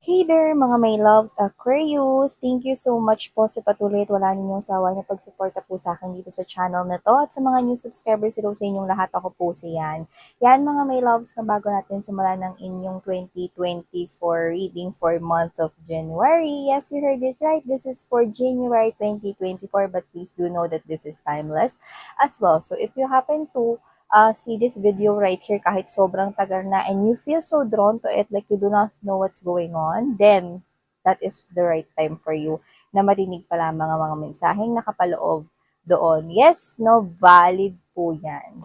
Hey there mga my loves Aquarius! Thank you so much po sa patuloy at wala ninyong sawa na pagsuporta po sa akin dito sa channel na to. At sa mga new subscribers, hello sa inyong lahat, ako po si Yan. Yan mga my loves, na bago natin simulan ng inyong 2024 reading for month of January. Yes, you heard it right. This is for January 2024, but please do know that this is timeless as well. So if you happen to see this video right here kahit sobrang tagal na and you feel so drawn to it like you do not know what's going on, then that is the right time for you na marinig pa lamang ang mga mensaheng nakapaloob doon. Yes, no, valid po yan.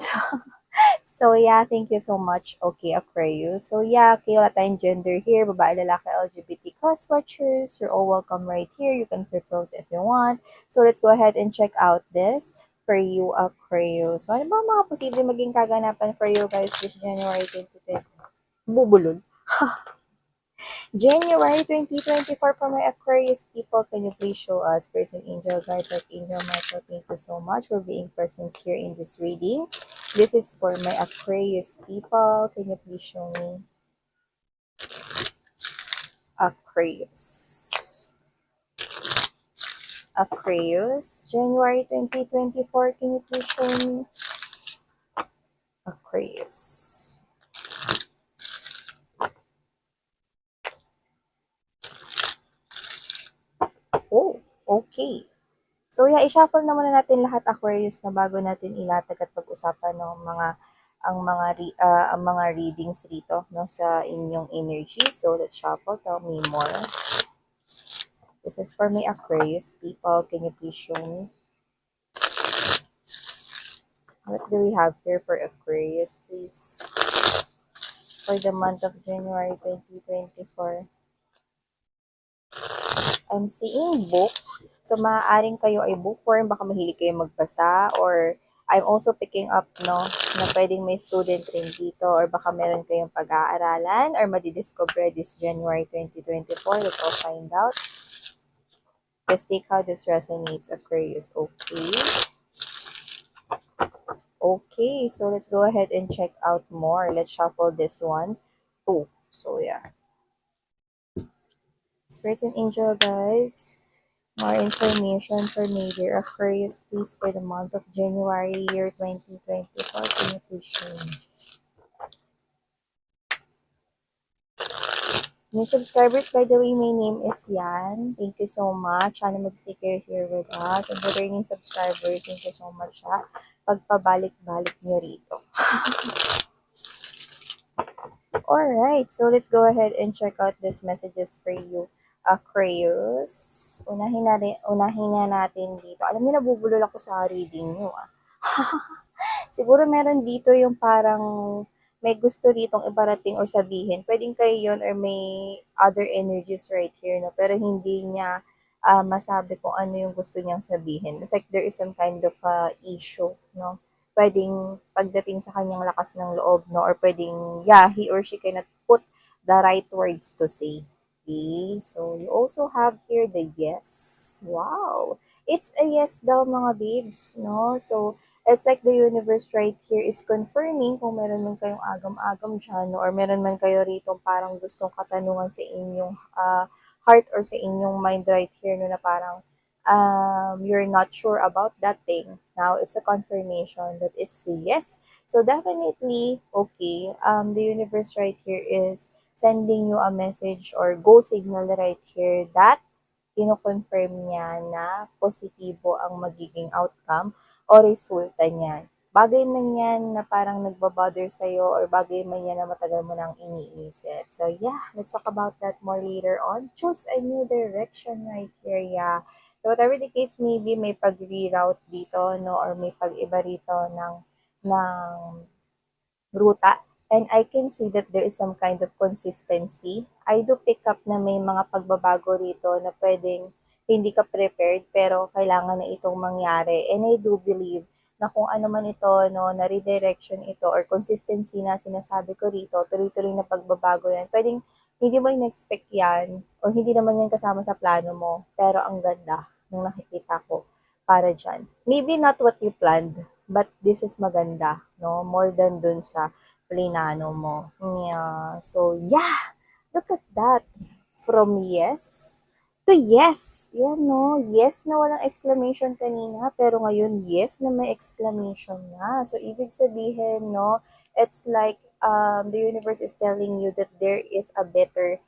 So yeah, thank you so much. Okay, Aquarius. So yeah, okay, wala tayong gender here. Babae, lalaki, LGBT, cross-watchers. You're all welcome right here. You can flip rose if you want. So let's go ahead and check out this for you, Aquarius. So ano ba mga posible maging kaganapan for you guys this January 2020? Bubulol. January 2024 for my Aquarius people. Can you please show us spirits and angel guides like Angel Michael? Thank you so much for being present here in this reading. This is for my Aquarius people. Can you please show me Aquarius? Aquarius, January 2024. Can you please show me Aquarius? Oh, okay. So yeah, i-shuffle na muna natin lahat Aquarius na bago natin ilatag at pag-usapan ng ang mga readings rito no sa inyong energy. So let's shuffle. Tell me more. This is for me Aquarius people. Can you please show me? What do we have here for Aquarius, please? For the month of January 2024. I'm seeing books. So, maaaring kayo ay bookworm, baka mahilig kayo magbasa, or I'm also picking up, no, na pwedeng may student rin dito, or baka meron kayong pag-aaralan, or madidiscover this January 2024. Let's all find out. Just take how this resonates, Aquarius. Okay. Okay, so let's go ahead and check out more. Let's shuffle this one. Oh, so yeah. Spirits and angel, guys. More information for major Aquarius, please, for the month of January, year 2024. Can you please show me? New subscribers, by the way, my name is Yan. Thank you so much. Sana mag-stay kayo here with us. And returning subscribers, thank you so much ha. Pagpabalik-balik nyo rito. Alright, so let's go ahead and check out these messages for you, Aquarius. Unahin na natin dito. Alam niyo, nabubulol ako sa reading nyo ah. Siguro meron dito yung parang may gusto ritong ibarating or sabihin. Pwedeng kayo yun or may other energies right here, no? Pero hindi niya masabi kung ano yung gusto niyang sabihin. It's like there is some kind of issue, no? Pwedeng pagdating sa kanyang lakas ng loob, no? Or pwedeng, yeah, he or she cannot put the right words to say. Okay, so you also have here the yes. Wow! It's a yes daw mga babes, no? So, it's like the universe right here is confirming kung meron man kayong agam-agam dyan, no? Or meron man kayo rito parang gustong katanungan sa inyong heart or sa inyong mind right here, no? Na parang you're not sure about that thing. Now, it's a confirmation that it's a yes. So, definitely, okay, the universe right here is sending you a message or go signal right here that kino-confirm niya na positibo ang magiging outcome o resulta niyan. Bagay man yan na parang nagbabother sa'yo or bagay man yan na matagal mo nang iniisip. So yeah, let's talk about that more later on. Choose a new direction right here, yeah. So whatever the case may be, may pag-reroute dito, no, or may pag-iba rito ng ruta. And I can see that there is some kind of consistency. I do pick up na may mga pagbabago rito na pwedeng hindi ka prepared pero kailangan na itong mangyari. And I do believe na kung ano man ito, no, na redirection ito or consistency na sinasabi ko rito, tuloy-tuloy na pagbabago yan. Pwedeng hindi mo in-expect yan or hindi naman yan kasama sa plano mo. Pero ang ganda nung nakikita ko para dyan. Maybe not what you planned, but this is maganda, no? More than dun sa plinano mo. Yeah. So, yeah, look at that. from yes to yes. Yan, no? Yes na walang exclamation kanina, pero ngayon, yes na may exclamation na. So, ibig sabihin, no, it's like the universe is telling you that there is a better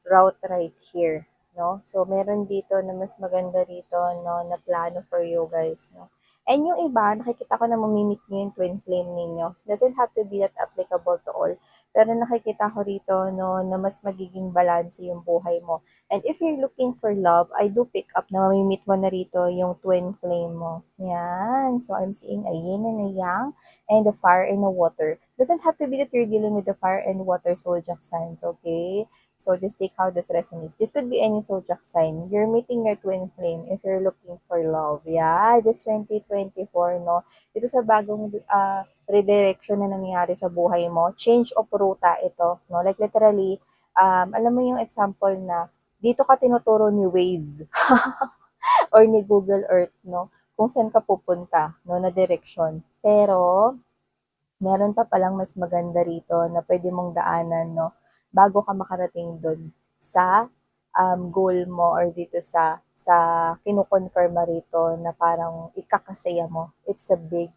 route right here, no? So, meron dito na mas maganda dito, no, na plano for you guys, no? And yung iba, nakikita ko na mamimit nyo yung twin flame ninyo. Doesn't have to be that applicable to all. Pero nakikita ko rito, no, na mas magiging balance yung buhay mo. And if you're looking for love, I do pick up na mamimit mo na rito yung twin flame mo. Yan. So, I'm seeing a yin and a yang and a fire and a water. Doesn't have to be that you're dealing with the fire and water zodiac signs, okay? So, just take how this resonates. This could be any zodiac sign. You're meeting your twin flame if you're looking for love. Yeah, this 2024, no? Ito sa bagong redirection na nangyayari sa buhay mo. Change of ruta ito, no? Like literally, alam mo yung example na dito ka tinuturo ni Waze or ni Google Earth, no? Kung saan ka pupunta, no, na direction. Pero, meron pa palang mas maganda rito na pwede mong daanan, no, bago ka makarating doon sa goal mo or dito sa kinukonfirma rito na parang ikakasaya mo. It's a big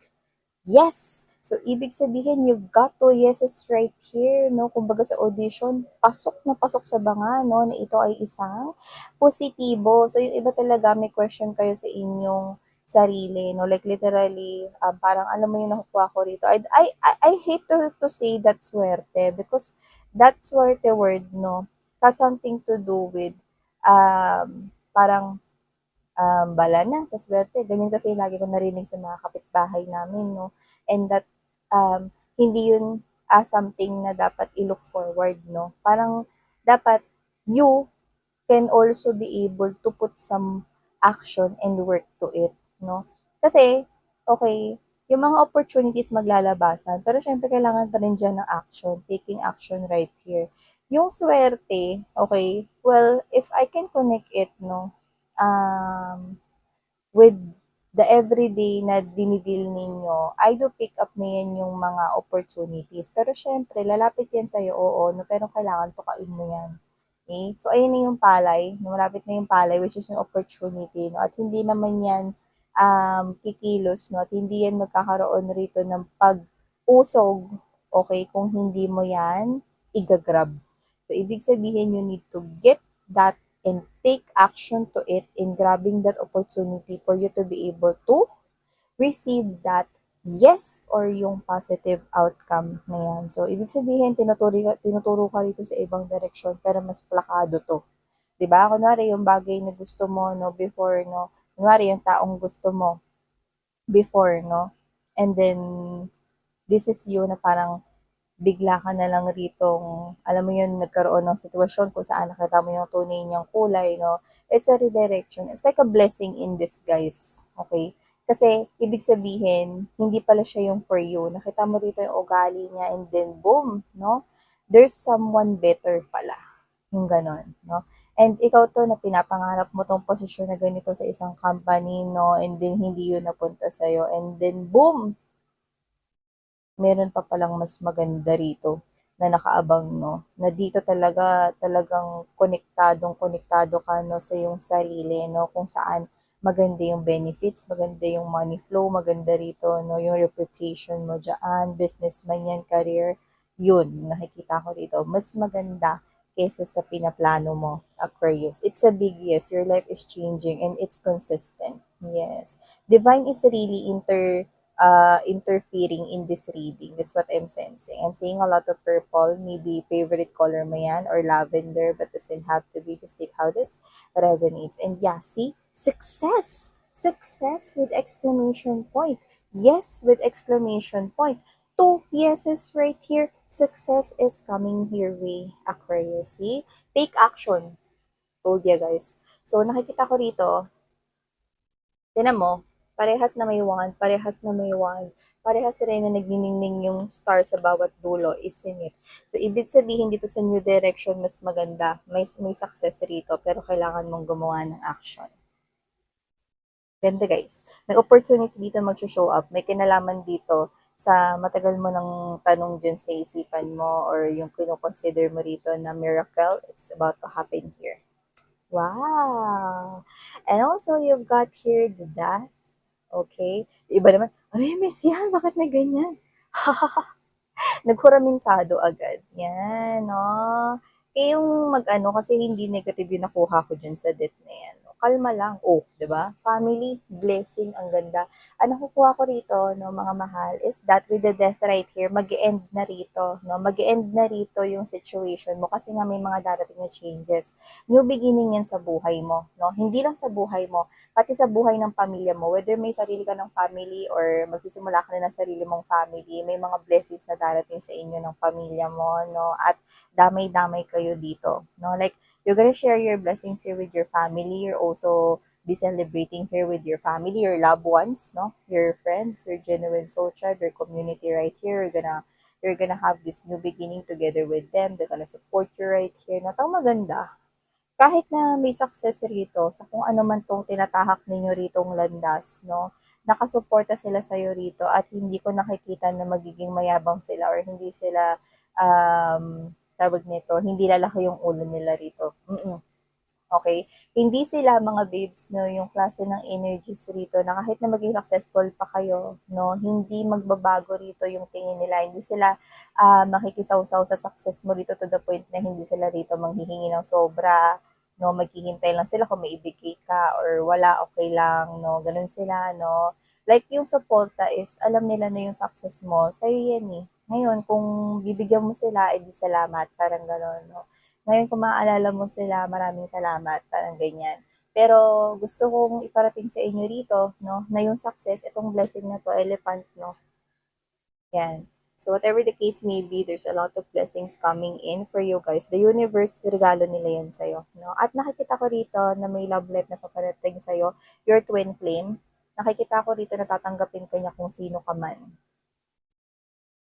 yes! So, ibig sabihin, you've got two yeses right here, no? Kumbaga sa audition, pasok na pasok sa banga, no? Na ito ay isang positibo. So, yung iba talaga, may question kayo sa inyong sarili, no? Like, literally, parang, alam mo yung nakukuha ko rito. I hate to say that swerte because that swerte word, no, has something to do with, parang, bala na sa swerte. Ganyan kasi yung lagi ko narinig sa mga kapitbahay namin, no? And that, hindi yun something na dapat i-look forward, no? Parang, dapat you can also be able to put some action and work to it, no? Kasi, okay, yung mga opportunities maglalabasan, pero syempre kailangan pa rin dyan ng action, taking action right here. Yung swerte, okay, well, if I can connect it, no, with the everyday na dinidil ninyo, I do pick up na yan yung mga opportunities. Pero syempre, lalapit yan sa'yo, oo, no, pero kailangan tukain mo yan. Okay? So, ayun na yung palay. No, malapit na yung palay, which is yung opportunity. No? At hindi naman yan kikilos. No? At hindi yan magkakaroon rito ng pag-usog, okay, kung hindi mo yan igagrab. So, ibig sabihin, you need to get that and take action to it in grabbing that opportunity for you to be able to receive that yes or yung positive outcome na yan. So, ibig sabihin, tinuturo ka rito sa ibang direction pero mas plakado to. 'Di ba? Kunwari, yung bagay na gusto mo, no, before, no, kunwari, yung taong gusto mo before, no, and then, this is you na parang bigla ka na lang ritong, alam mo yun, nagkaroon ng sitwasyon kung saan nakita mo yung tunay niyang kulay, no? It's a redirection. It's like a blessing in disguise, okay? Kasi, ibig sabihin, hindi pala siya yung for you. Nakita mo rito yung ugali niya and then, boom, no? There's someone better pala. Yung ganon, no? And ikaw to na pinapangarap mo tong posisyon na ganito sa isang company, no? And then, hindi yun napunta sa'yo. And then, boom, meron pa palang mas maganda rito na nakaabang, no? Na dito talagang konektado ka, no, sa iyong sarili, no? Kung saan maganda yung benefits, maganda yung money flow, maganda rito, no? Yung reputation mo dyan, businessman yan, career, yun, nakikita ko rito. Mas maganda kesa sa pinaplano mo, Aquarius. It's a big yes. Your life is changing and it's consistent. Yes. Divine is really interfering in this reading. That's what I'm sensing. I'm seeing a lot of purple, maybe favorite color mo yan, or lavender, but doesn't have to be. Just take how this resonates. And yeah, see? Success! Success with exclamation point. Yes with exclamation point. Two yeses right here. Success is coming your way, Aquarius. See? Take action. Told ya guys. So, nakikita ko rito, tinan mo, parehas na may wand, parehas na may wand, parehas rin na nagniningning yung star sa bawat dulo, isn't it? So, ibig sabihin dito sa new direction, mas maganda, may success rito, pero kailangan mong gumawa ng action. Ganda guys. May opportunity dito mag-show up. May kinalaman dito sa matagal mo ng tanong dyan sa isipan mo or yung kinoconsider mo rito na miracle, it's about to happen here. Wow! And also, you've got here the death. Okay? Iba naman, ay, miss yan, bakit may ganyan? Naghuramintado agad. Yan, no? Eh, yung mag-ano, kasi hindi negative yung nakuha ko dyan sa death na yan. No? Kalma lang. Oh, di ba? Family, blessing, ang ganda. Ang nakukuha ko rito, no, mga mahal, is that with the death right here, mag-end na rito, no? Mag-end na rito yung situation mo kasi nga may mga darating na changes. New beginning yan sa buhay mo, no? Hindi lang sa buhay mo, pati sa buhay ng pamilya mo, whether may sarili ka ng family or magsisimula ka na ng sarili mong family, may mga blessings na darating sa inyo ng pamilya mo, no? At damay-damay kayo dito, no? Like, you're gonna share your blessings here with your family. You're also be celebrating here with your family, your loved ones, no? Your friends, your genuine soul tribe, your community right here. You're gonna have this new beginning together with them. They're gonna support you right here. Natang maganda, kahit na may success rito sa kung ano man tong tinatahak ninyo ritong landas, no? Nakasuporta sila sa'yo rito at hindi ko nakikita na magiging mayabang sila or hindi sila, tawag nito, hindi lalaki yung ulo nila rito. Okay? Hindi sila mga babes, no, yung klase ng energies rito na kahit na maging successful pa kayo, no, hindi magbabago rito yung tingin nila. Hindi sila makikisaw-saw sa success mo rito to the point na hindi sila rito manghihingi ng sobra, no, maghihintay lang sila kung may ibigay ka or wala, okay lang, no, ganun sila, no. Like yung suporta is, alam nila na yung success mo, sa'yo yan eh. Ngayon, kung bibigyan mo sila, edi salamat, parang gano'n, no. Ngayon kung maaalala mo sila, maraming salamat, parang ganyan. Pero gusto kong iparating sa inyo rito, no, na yung success, itong blessing na to, elephant, no, yan. So whatever the case may be, there's a lot of blessings coming in for you guys. The universe, regalo nila yan sa'yo. No? At nakikita ko rito na may love life na paparating sa'yo, your twin flame. Nakikita ko rito na tatanggapin ka niya kung sino ka man.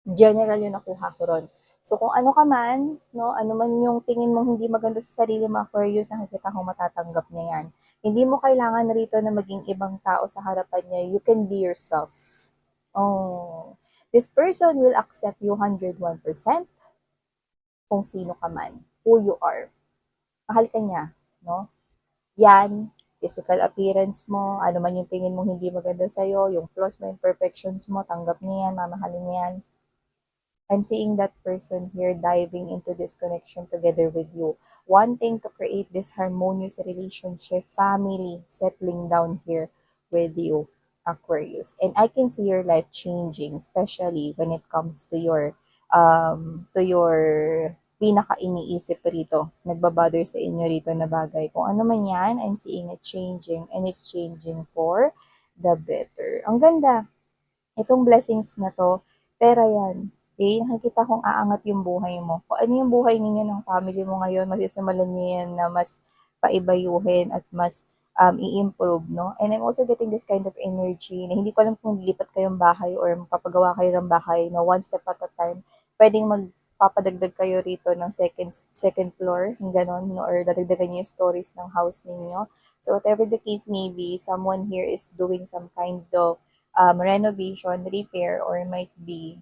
General yung nakuha ko ron. So, kung ano ka man, no, ano man yung tingin mong hindi maganda sa sarili mo, Aquarius, nakikita kong matatanggap niya yan. Hindi mo kailangan rito na maging ibang tao sa harapan niya. You can be yourself. Oh, this person will accept you 101% kung sino ka man, who you are. Mahal ka niya, no? Yan, physical appearance mo, ano man yung tingin mong hindi maganda sa'yo, yung flaws mo, imperfections mo, tanggap niya yan, mamahalin niya yan. I'm seeing that person here diving into this connection together with you, wanting to create this harmonious relationship, family, settling down here with you, Aquarius. And I can see your life changing, especially when it comes to your pinaka-iniisip rito, nagbabother sa inyo rito na bagay. Kung ano man yan, I'm seeing it changing and it's changing for the better. Ang ganda. Itong blessings na to, pera yan. Okay? Nakikita kong aangat yung buhay mo. Kung ano yung buhay ninyo ng family mo ngayon, masisimulan nyo yan na mas paibayuhin at mas i-improve, no? And I'm also getting this kind of energy na hindi ko alam kung lilipat kayong bahay or magpapagawa kayo ng bahay, no? One step at a time. Pwedeng magpapadagdag kayo rito ng second floor, yung ganon, no? Or dadagdagan nyo yung stories ng house ninyo. So whatever the case may be, someone here is doing some kind of renovation, repair, or might be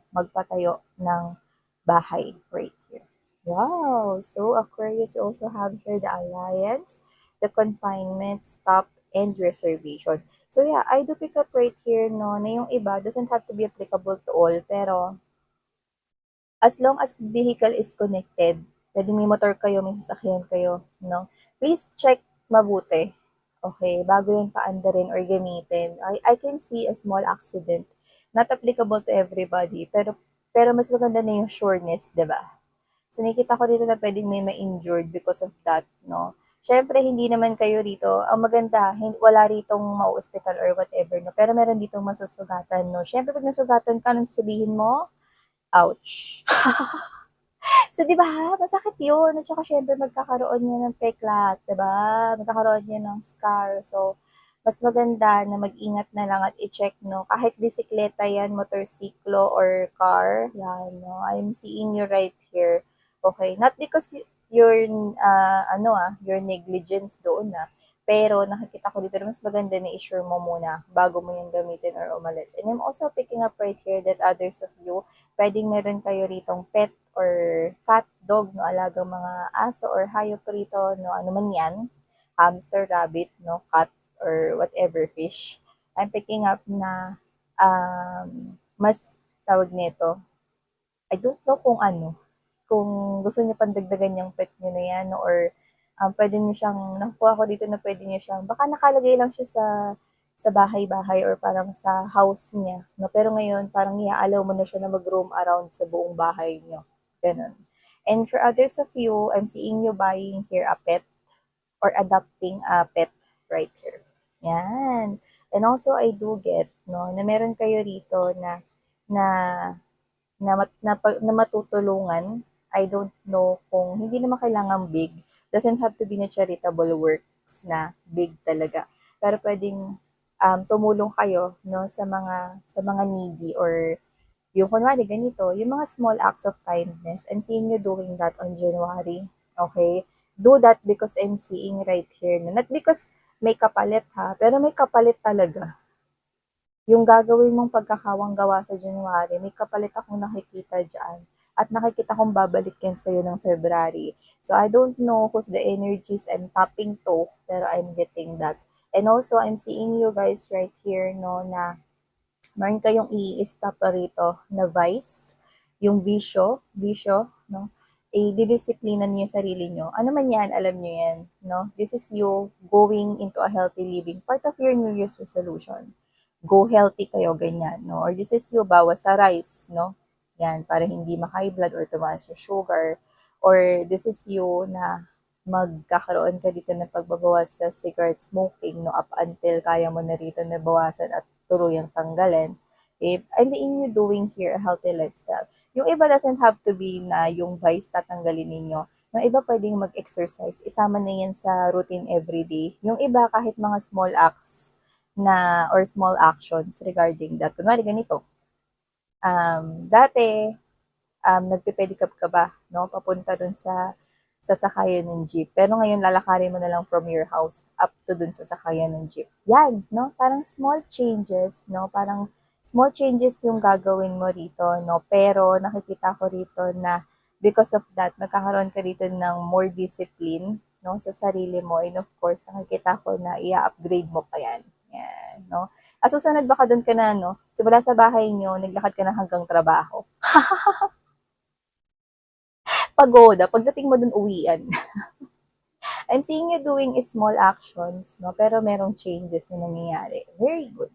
magpatayo ng bahay right here. Wow! So, Aquarius, you also have here the alliance, the confinement, stop, and reservation. So, yeah, I do pick up right here, no, na yung iba doesn't have to be applicable to all, pero as long as vehicle is connected, pwedeng may motor kayo, may sasakyan kayo, no? Please check mabuti. Okay, bago yun paandarin or gamitin. I can see a small accident. Not applicable to everybody, pero mas maganda na yung sureness, di ba? So, nakikita ko dito na pwedeng may ma-injured because of that, no? Siyempre, hindi naman kayo rito. Ang maganda, wala ritong mau-hospital or whatever, no? Pero meron ditong masusugatan, no? Siyempre, pag nasugatan ka, anong sasabihin mo? Ouch. So, di ba, masakit yun. At saka, syempre, magkakaroon niya ng peklat, di ba? Magkakaroon niya ng scar. So, mas maganda na mag-ingat na lang at i-check, no? Kahit bisikleta yan, motorsiklo, or car, yan, no? I'm seeing you right here. Okay? Not because your negligence doon, Pero nakikita ko dito na mas maganda na i-sure mo muna bago mo yung gamitin or umalis. And I'm also picking up right here that others of you, pwedeng meron kayo ritong pet or cat, dog, no, alagang mga aso or hayop rito, no, ano man yan, hamster, rabbit, no, cat, or whatever fish. I'm picking up na mas tawag nito, I don't know kung ano, kung gusto niyo pang dagdagan yung pet niyo na yan or pwede niyo siyang, nakuha ko dito na pwede niyo siyang, baka nakalagay lang siya sa bahay-bahay or parang sa house niya. No? Pero ngayon, parang i-allow mo na siya na mag-roam around sa buong bahay niyo. Ganun. And for others of you, I'm seeing you buying here a pet or adopting a pet right here. Yan. And also, I do get, no, na meron kayo rito na na matutulungan. I don't know kung hindi naman kailangan big. Doesn't have to be na charitable works na big talaga. Pero pwedeng tumulong kayo no sa mga needy or yung kunwari ganito, yung mga small acts of kindness. I'm seeing you doing that on January. Okay? Do that because I'm seeing right here. Not because may kapalit ha, pero may kapalit talaga yung gagawin mong pagkakawang gawa sa January, may kapalit akong nakikita dyan. At nakikita kong babalik yan sa'yo ng February. So, I don't know who's the energies I'm tapping to, pero I'm getting that. And also, I'm seeing you guys right here, no, na meron kayong i-stop rito na vice, yung bisyo, no, i-didisiplina niyo yung sarili niyo. Ano man yan, alam niyo yan, no? This is you going into a healthy living, part of your New Year's resolution. Go healthy kayo, ganyan, no? Or this is you, bawas sa rice, no? Yan, para hindi ma-high blood or tumaas yung sugar. Or this is you na magkakaroon ka dito ng pagbabawas sa cigarette smoking, no? Up until kaya mo na rito na bawasan at tuluyang tanggalin. If I'm seeing you doing here a healthy lifestyle. Yung iba doesn't have to be na yung vice tatanggalin ninyo. Yung iba pwedeng mag-exercise. Isama na yan sa routine everyday. Yung iba kahit mga small acts na or small actions regarding that. Kunwari ganito, dati, nagpe-pedicab ka ba, no? Papunta dun sa sakayan ng jeep. Pero ngayon, lalakarin mo na lang from your house up to dun sa sakayan ng jeep. Yan, no? Parang small changes, no? Parang small changes yung gagawin mo rito, no? Pero nakikita ko rito na because of that, magkakaroon ka rito ng more discipline, no? Sa sarili mo. And of course, nakikita ko na i-upgrade mo pa yan. Yan, no? At susunod baka doon ka na, no? Simula sa bahay nyo, naglakad ka na hanggang trabaho. Pagoda, pagdating mo dun, uwian. I'm seeing you doing small actions, no? Pero merong changes na nangyayari. Very good.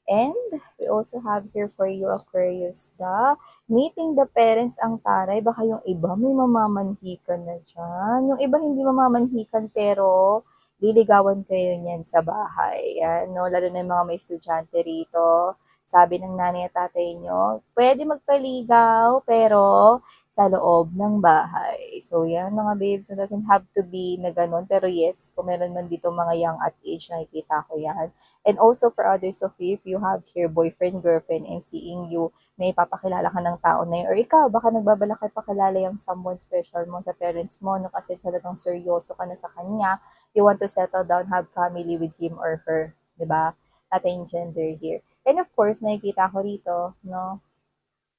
And we also have here for you, Aquarius, the meeting the parents ang taray. Baka yung iba may mamamanhikan na dyan. Yung iba hindi mamamanhikan pero liligawan kayo niyan sa bahay. Yan, no? Lalo na yung mga may estudyante rito. Sabi ng nanay at tatay nyo, pwede magpaligaw pero sa loob ng bahay. So, yan mga babes. So, doesn't have to be na ganun. Pero yes, kung meron man dito mga young at age, nakikita ko yan. And also for others of you, if you have here boyfriend, girlfriend, and seeing you na ipapakilala ka ng tao na yun, or ikaw, baka nagbabalak ka pakilala yung someone special mo sa parents mo, no, kasi talagang seryoso ka na sa kanya, you want to settle down, have family with him or her, di ba? Natin gender here. And of course, nakikita ko rito, no,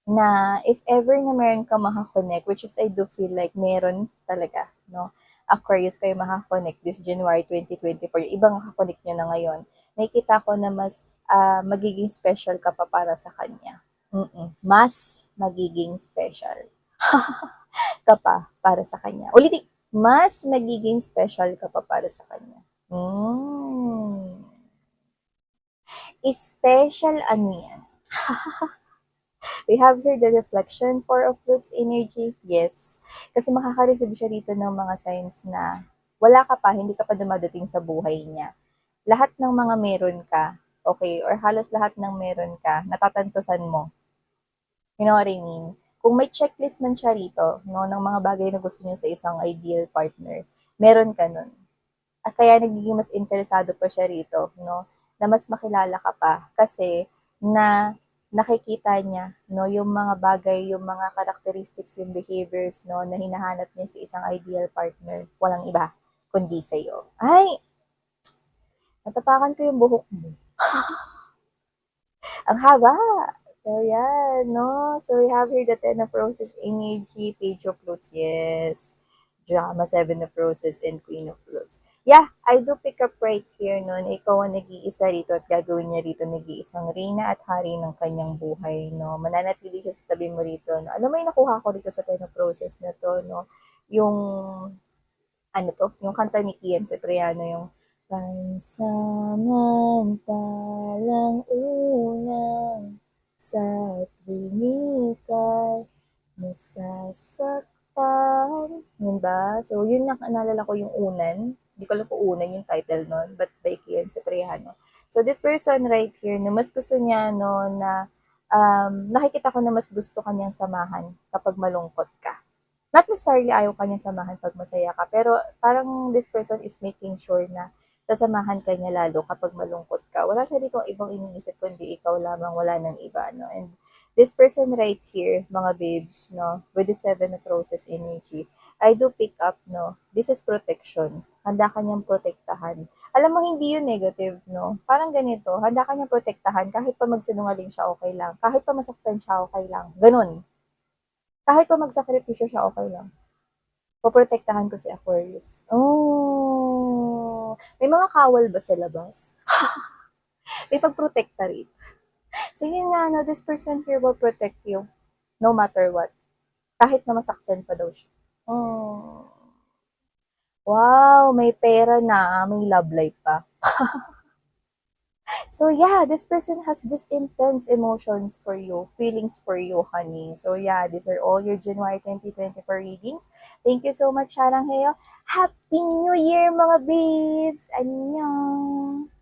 na if ever na meron ka makakonect, which is I do feel like meron talaga, no? Aquarius kayo makakonect this January 2024, yung ibang makakonect nyo na ngayon, nakikita ko na mas magiging special ka pa para sa kanya. Mas magiging special ka pa para sa kanya. Ulitin, mas magiging special ka pa para sa kanya. Special ano yan? We have here the reflection for of fruits energy. Yes. Kasi makaka-receive siya dito ng mga signs na wala ka pa, hindi ka pa dumadating sa buhay niya. Lahat ng mga meron ka, okay, or halos lahat ng meron ka, natatantusan mo. You know what I mean? Kung may checklist man siya rito, no, ng mga bagay na gusto niya sa isang ideal partner, meron ka nun. At kaya nagiging mas interesado pa siya rito, no, na mas makilala ka pa kasi na nakikita niya, no, yung mga bagay, yung mga characteristics, yung behaviors, no, na hinahanap niya sa isang ideal partner, walang iba kundi sa'yo. Ay, Natapakan ko yung buhok mo. Ang haba! So, yan, no? So, we have here the Ten of Roses energy, Page of Flutes, yes. Drama, Seven of Roses, and Queen of Flutes. Yeah, I do pick up right here, no? Na ikaw ang nag-iisa rito at gagawin niya rito nag-iisang reyna at hari ng kanyang buhay, no? Mananatili siya sa tabi mo rito, no? Alam mo yung nakuha ko rito sa Ten of Roses na to, no? Yung ano to, yung kanta ni Kian Cipriano, yung pansamantalang unang sa tuwing ika'y nasasaktan. Yun ba? So, yun naalala ko yung unan. Hindi ko alam kung unan yung title nun, but by Kian Cipriano. So, this person right here, no, mas gusto niya, no, na nakikita ko na mas gusto kanyang samahan kapag malungkot ka. Not necessarily ayaw ka niyang samahan pag masaya ka, pero parang this person is making sure na sasamahan ka niya lalo kapag malungkot ka. Wala siya dito ibang iniisip kundi ikaw lamang, wala nang iba, no? And this person right here, mga babes, no, with the Seven of Roses energy, I do pick up, no, this is protection. Handa ka niyang protektahan. Alam mo, hindi yun negative, no? Parang ganito, handa ka niyang protektahan kahit pa magsinungaling siya, okay lang. Kahit pa masaktan siya, okay lang. Ganun. Kahit pa magsakripisyo siya, okay lang. Poprotektahan ko si Aquarius. Oh, may mga kawal ba sa labas? May pagprotekta rin. So yun nga, no, this person here will protect you no matter what. Kahit na masaktan pa daw siya. Oh. Wow, may pera na, may love life pa. So yeah, this person has this intense emotions for you, feelings for you, honey. So yeah, these are all your January 2024 readings. Thank you so much, Sarang Heo. Happy New Year, mga babes! Annyeong!